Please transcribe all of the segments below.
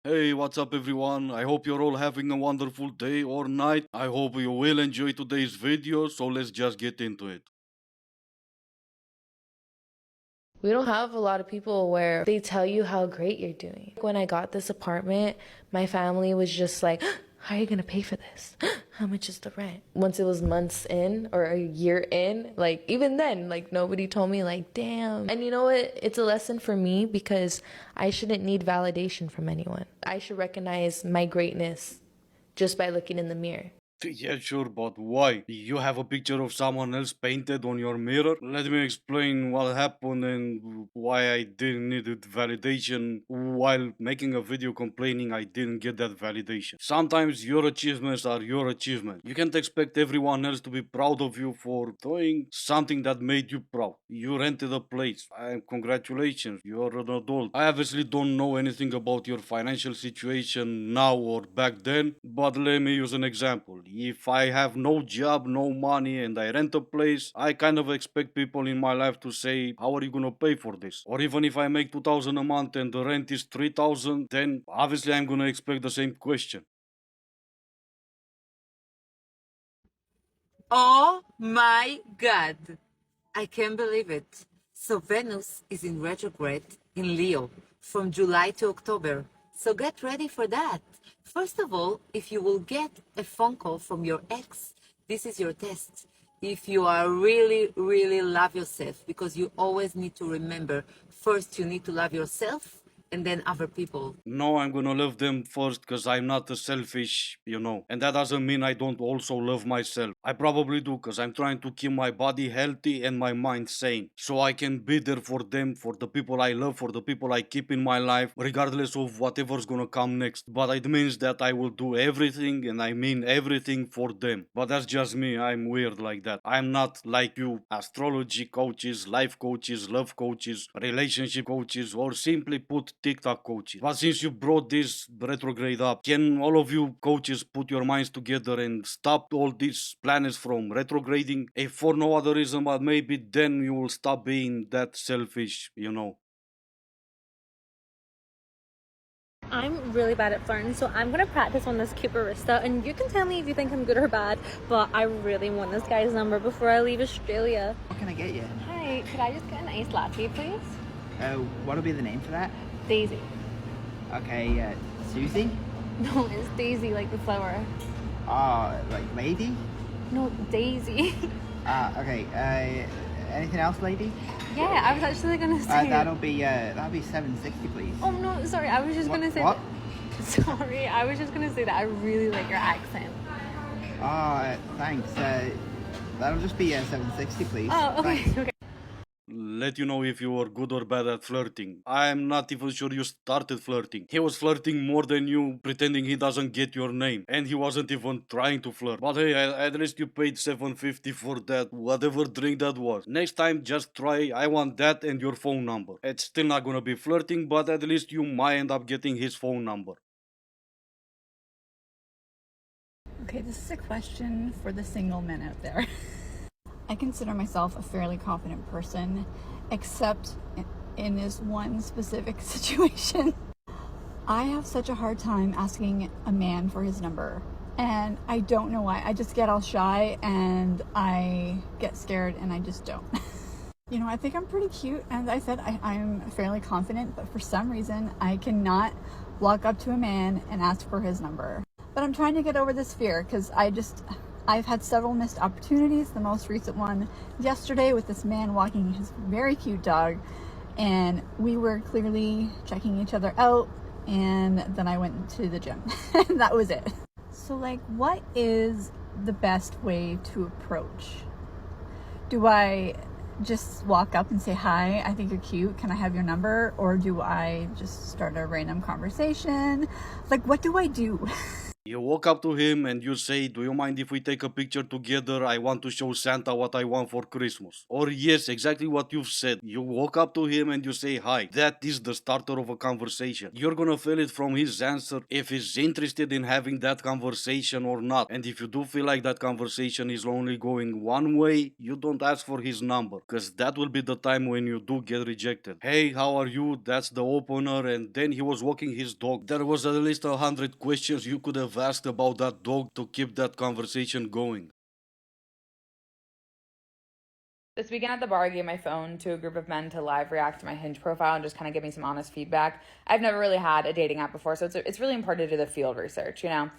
Hey, what's up everyone? I hope you're all having a wonderful day or night. I hope you will enjoy today's video, so let's just get into it. We don't have a lot of people where they tell you how great you're doing. When I got this apartment, my family was just like, how are you gonna pay for this? How much is the rent? Once it was months in or a year in, like even then, like nobody told me like, damn. And you know what? It's a lesson for me because I shouldn't need validation from anyone. I should recognize my greatness just by looking in the mirror. Yeah, sure, but why? You have a picture of someone else painted on your mirror? Let me explain what happened and why I didn't need validation while making a video complaining I didn't get that validation. Sometimes your achievements are your achievements. You can't expect everyone else to be proud of you for doing something that made you proud. You rented a place. Congratulations, you're an adult. I obviously don't know anything about your financial situation now or back then, but let me use an example. If I have no job, no money, and I rent a place, I kind of expect people in my life to say, how are you gonna pay for this? Or even if I make 2,000 a month and the rent is 3,000, then obviously I'm gonna expect the same question. Oh my God. I can't believe it. So Venus is in retrograde in Leo from July to October. So get ready for that. First of all, if you will get a phone call from your ex, this is your test. If you are really love yourself, because you always need to remember, first you need to love yourself and then other people. No, I'm gonna love them first because I'm not a selfish, And that doesn't mean I don't also love myself. I probably do because I'm trying to keep my body healthy and my mind sane. So I can be there for them, for the people I love, for the people I keep in my life, regardless of whatever's gonna come next. But it means that I will do everything, and I mean everything, for them. But that's just me. I'm weird like that. I'm not like you, astrology coaches, life coaches, love coaches, relationship coaches, or simply put, TikTok coaches. But since you brought this retrograde up, can all of you coaches put your minds together and stop all these planets from retrograding? If for no other reason, but maybe then you will stop being that selfish. I'm really bad at flirting, so I'm gonna practice on this cute barista, and you can tell me if you think I'm good or bad, but I really want this guy's number before I leave Australia. What can I get you? Hi, could I just get an iced latte, please? What'll be the name for that? Daisy. Okay, Susie? No, it's Daisy, like the flower. Like lady? No, Daisy. Okay, anything else, lady? Yeah, I was actually gonna say... that'll be $7.60, please. Oh, no, sorry, I was just gonna say... What? Sorry, I was just gonna say that I really like your accent. Thanks. That'll just be $7.60, please. Oh, okay, Thanks. okay. Let you know if you are good or bad at flirting. I'm not even sure you started flirting. He was flirting more than you, pretending he doesn't get your name. And he wasn't even trying to flirt. But hey, at least you paid $7.50 for that, whatever drink that was. Next time, just try, I want that and your phone number. It's still not gonna be flirting, but at least you might end up getting his phone number. Okay, this is a question for the single men out there. I consider myself a fairly confident person, except in this one specific situation. I have such a hard time asking a man for his number, and I don't know why. I just get all shy and I get scared and I just don't. I think I'm pretty cute, and I said I'm fairly confident, but for some reason I cannot walk up to a man and ask for his number. But I'm trying to get over this fear because I've had several missed opportunities. The most recent one yesterday with this man walking his very cute dog, and we were clearly checking each other out, and then I went to the gym and that was it. So what is the best way to approach? Do I just walk up and say, hi, I think you're cute, can I have your number? Or do I just start a random conversation? What do I do? You walk up to him and you say, "Do you mind if we take a picture together? I want to show Santa what I want for Christmas." Or yes, exactly what you've said. You walk up to him and you say hi. That is the starter of a conversation. You're gonna feel it from his answer if he's interested in having that conversation or not. And if you do feel like that conversation is only going one way, you don't ask for his number, because that will be the time when you do get rejected. "Hey, how are you?" That's the opener, and then he was walking his dog. There was at least 100 questions you could have asked about that dog to keep that conversation going. This weekend at the bar, I gave my phone to a group of men to live react to my Hinge profile and just kind of give me some honest feedback. I've never really had a dating app before, so it's really important to do the field research, you know?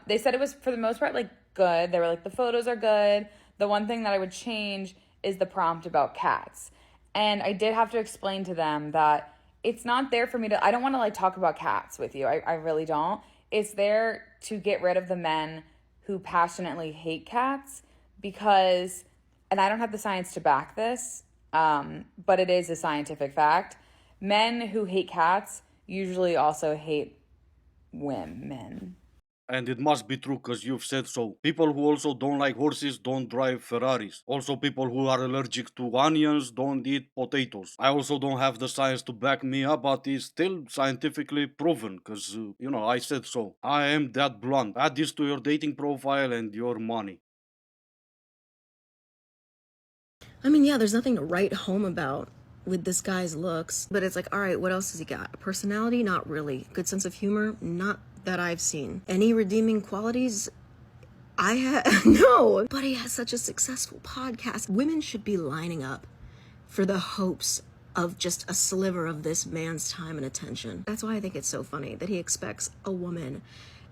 They said it was, for the most part, like, good. They were like, the photos are good. The one thing that I would change is the prompt about cats. And I did have to explain to them that it's not there for me to, I don't want to, like, talk about cats with you. I really don't. It's there to get rid of the men who passionately hate cats because, and I don't have the science to back this, but it is a scientific fact. Men who hate cats usually also hate women. And it must be true because you've said so. People who also don't like horses don't drive Ferraris. Also, people who are allergic to onions don't eat potatoes. I also don't have the science to back me up, but it's still scientifically proven because, I said so. I am that blunt. Add this to your dating profile and your money. I mean, yeah, there's nothing to write home about with this guy's looks, but it's like, all right, what else has he got? Personality? Not really. Good sense of humor? Not that I've seen. Any redeeming qualities? No, but he has such a successful podcast. Women should be lining up for the hopes of just a sliver of this man's time and attention. That's why I think it's so funny that he expects a woman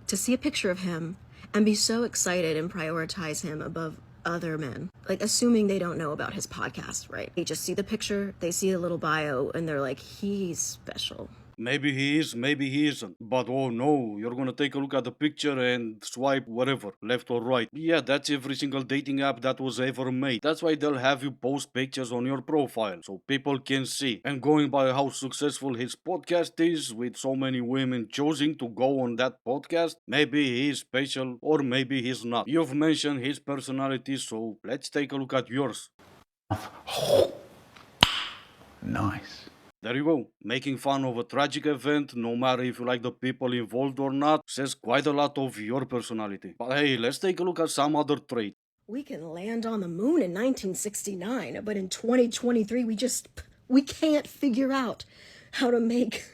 to see a picture of him and be so excited and prioritize him above other men, like assuming they don't know about his podcast, right? They just see the picture, they see a little bio, and they're like, he's special. Maybe he is, maybe he isn't. But oh no, you're gonna take a look at the picture and swipe whatever, left or right. Yeah, that's every single dating app that was ever made. That's why they'll have you post pictures on your profile so people can see. And going by how successful his podcast is, with so many women choosing to go on that podcast, maybe he's special or maybe he's not. You've mentioned his personality, so let's take a look at yours. Nice. There you go. Making fun of a tragic event, no matter if you like the people involved or not, says quite a lot of your personality. But hey, let's take a look at some other traits. We can land on the moon in 1969, but in 2023, we can't figure out how to make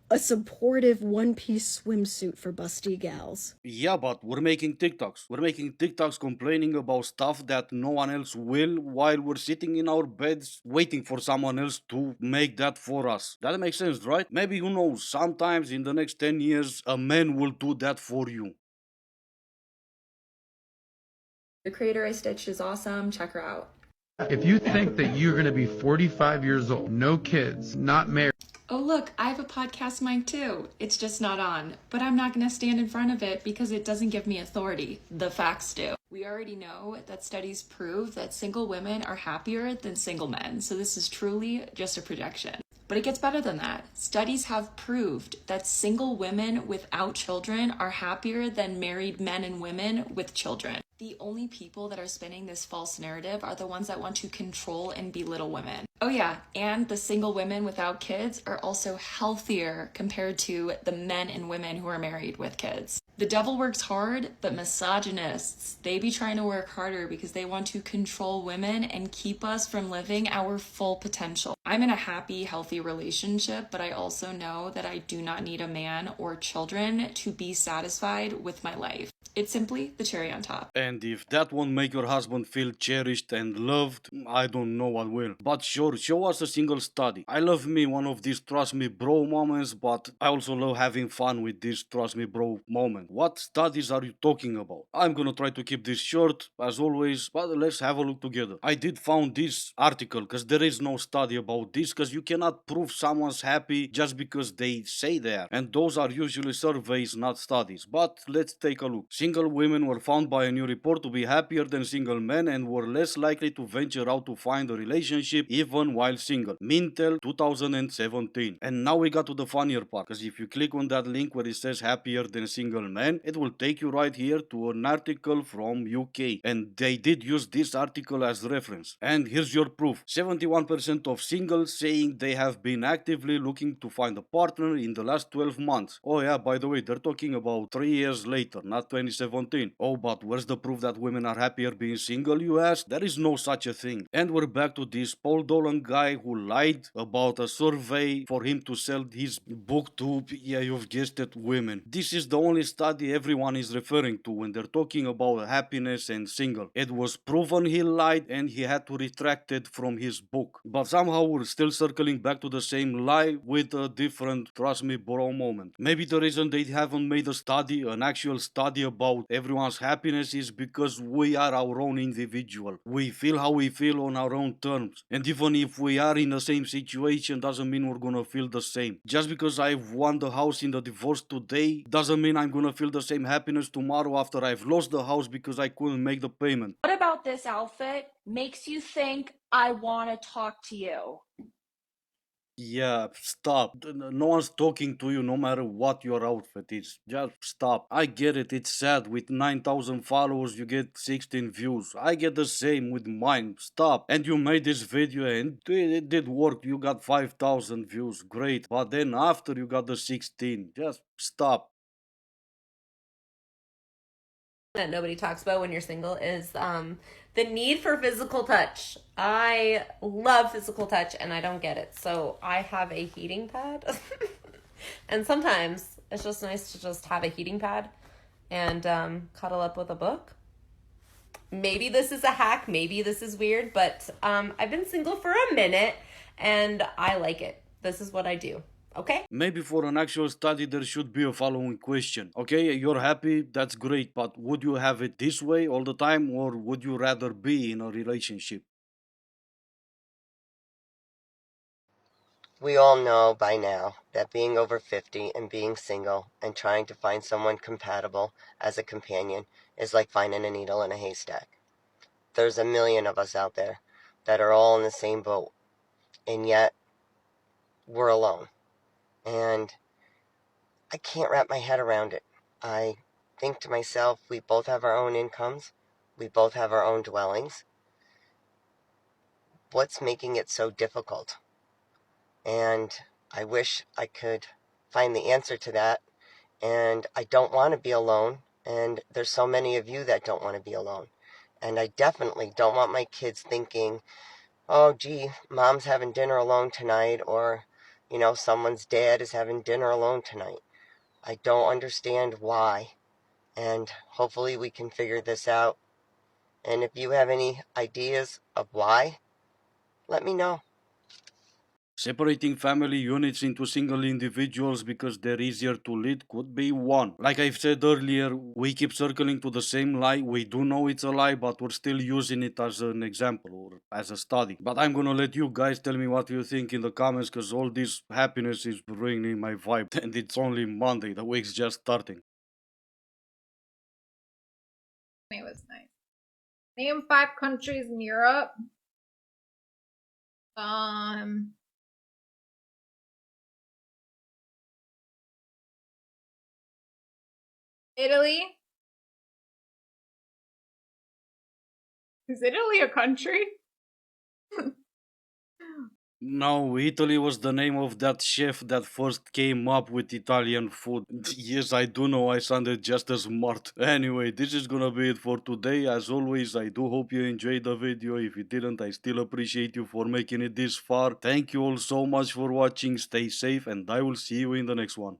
a supportive one-piece swimsuit for busty gals. Yeah, but we're making TikToks. We're making TikToks complaining about stuff that no one else will while we're sitting in our beds waiting for someone else to make that for us. That makes sense, right? Maybe, who knows, sometimes in the next 10 years, a man will do that for you. The creator I stitched is awesome. Check her out. If you think that you're going to be 45 years old, no kids, not married. Oh, look, I have a podcast mic too. It's just not on, but I'm not going to stand in front of it because it doesn't give me authority. The facts do. We already know that studies prove that single women are happier than single men, so this is truly just a projection. But it gets better than that. Studies have proved that single women without children are happier than married men and women with children. The only people that are spinning this false narrative are the ones that want to control and belittle women. Oh yeah, and the single women without kids are also healthier compared to the men and women who are married with kids. The devil works hard, but misogynists, they be trying to work harder because they want to control women and keep us from living our full potential. I'm in a happy, healthy relationship, but I also know that I do not need a man or children to be satisfied with my life. It's simply the cherry on top. And if that won't make your husband feel cherished and loved, I don't know what will. But sure, show us a single study. I love me one of these trust me bro moments, but I also love having fun with this trust me bro moment. What studies are you talking about? I'm gonna try to keep this short, as always, but let's have a look together. I did found this article, because there is no study about about this because you cannot prove someone's happy just because they say they are. And those are usually surveys, not studies. But let's take a look. Single women were found by a new report to be happier than single men and were less likely to venture out to find a relationship even while single. Mintel 2017. And now we got to the funnier part, because if you click on that link where it says happier than single men, it will take you right here to an article from UK. And they did use this article as reference. And here's your proof. 71% of singles saying they have been actively looking to find a partner in the last 12 months. Oh yeah, by the way, they're talking about 3 years later, not 2017. Oh, but where's the proof that women are happier being single, you ask? There is no such a thing. And we're back to this Paul Dolan guy who lied about a survey for him to sell his book to, yeah, you've guessed it, women. This is the only study everyone is referring to when they're talking about happiness and single. It was proven he lied and he had to retract it from his book. But somehow we're still circling back to the same lie with a different trust me bro moment. Maybe the reason they haven't made a study, an actual study about everyone's happiness, is because we are our own individual. We feel how we feel on our own terms. And even if we are in the same situation, doesn't mean we're gonna feel the same. Just because I've won the house in the divorce today, doesn't mean I'm gonna feel the same happiness tomorrow after I've lost the house because I couldn't make the payment. What about this outfit makes you think I want to talk to you? Yeah, stop. No one's talking to you no matter what your outfit is. Just stop. I get it, it's sad. With 9,000 followers, you get 16 views. I get the same with mine. Stop. And you made this video and it did work. You got 5,000 views. Great. But then after you got the 16, just stop. That nobody talks about when you're single is the need for physical touch. I love physical touch and I don't get it. So I have a heating pad. And sometimes it's just nice to just have a heating pad and cuddle up with a book. Maybe this is a hack. Maybe this is weird. But I've been single for a minute and I like it. This is what I do. Okay? Maybe for an actual study there should be a following question. Okay, you're happy, that's great, but would you have it this way all the time, or would you rather be in a relationship? We all know by now that being over 50 and being single and trying to find someone compatible as a companion is like finding a needle in a haystack. There's a million of us out there that are all in the same boat, and yet we're alone. And I can't wrap my head around it. I think to myself, we both have our own incomes. We both have our own dwellings. What's making it so difficult? And I wish I could find the answer to that. And I don't want to be alone. And there's so many of you that don't want to be alone. And I definitely don't want my kids thinking, oh, gee, mom's having dinner alone tonight, or, someone's dad is having dinner alone tonight. I don't understand why, and hopefully we can figure this out. And if you have any ideas of why, let me know. Separating family units into single individuals because they're easier to lead could be one. Like I've said earlier, we keep circling to the same lie. We do know it's a lie, but we're still using it as an example or as a study. But I'm gonna let you guys tell me what you think in the comments, because all this happiness is ruining my vibe. And it's only Monday, the week's just starting. It was nice. Name 5 countries in Europe. Italy. Is Italy a country? No, Italy was the name of that chef that first came up with Italian food. Yes, I do know I sounded just as smart. Anyway, this is gonna be it for today. As always, I do hope you enjoyed the video. If you didn't, I still appreciate you for making it this far. Thank you all so much for watching. Stay safe and I will see you in the next one.